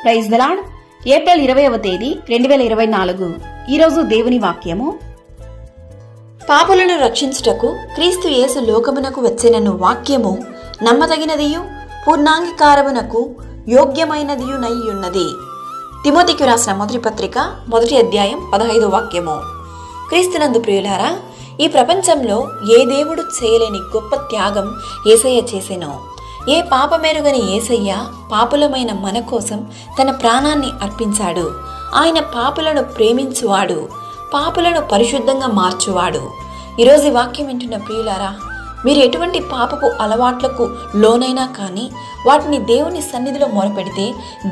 Praise the lord. April 20వ తేదీ 2024. ఈరోజు దేవుని వాక్యము. పాపులను రక్షించుటకు క్రీస్తు యేసు లోకమునకు వచ్చెనను వాక్యము నమ్మదగినదియు పూర్ణాంగీకారమునకు యోగ్యమైనదియునయ్యున్నది. తిమోతికి రాసిన మొదటి పత్రిక 1వ అధ్యాయం 15వ వాక్యము. క్రీస్తునందు ప్రియులారా, ఈ ప్రపంచంలో ఏ దేవుడు చేయలేని గొప్ప త్యాగం యేసయ్య చేసెనో. ఏ పాపమెరుగని యేసయ్య పాపులమైన మన కోసం తన ప్రాణాన్ని అర్పించాడు. ఆయన పాపులను ప్రేమించువాడు, పాపులను పరిశుద్ధంగా మార్చువాడు. ఈరోజు ఈ వాక్యం వింటున్న ప్రియులారా, మీరు ఎటువంటి పాపపు అలవాట్లకు లోనైనా కానీ వాటిని దేవుని సన్నిధిలో మొరపెడితే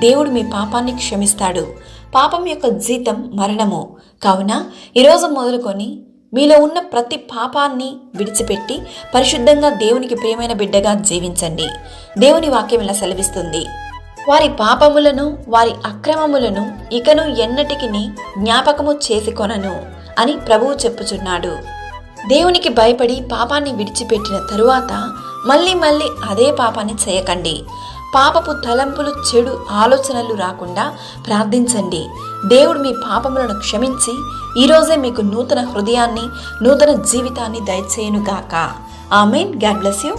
దేవుడు మీ పాపాన్ని క్షమిస్తాడు. పాపం యొక్క జీతం మరణము. కావున ఈరోజు మొదలుకొని మీలో ఉన్న ప్రతి పాపాన్ని విడిచిపెట్టి పరిశుద్ధంగా దేవునికి ప్రియమైన బిడ్డగా జీవించండి. దేవుని వాక్యం ఇలా సెలవిస్తుంది: వారి పాపములను వారి అక్రమములను ఇకను ఎన్నటికి జ్ఞాపకము చేసుకొనను అని ప్రభువు చెప్పుచున్నాడు. దేవునికి భయపడి పాపాన్ని విడిచిపెట్టిన తరువాత మళ్ళీ అదే పాపాన్ని చేయకండి. పాపపు తలంపులు, చెడు ఆలోచనలు రాకుండా ప్రార్థించండి. దేవుడు మీ పాపములను క్షమించి ఈరోజే మీకు నూతన హృదయాన్ని, నూతన జీవితాన్ని దయచేయునుగాక. ఆమేన్. God bless you.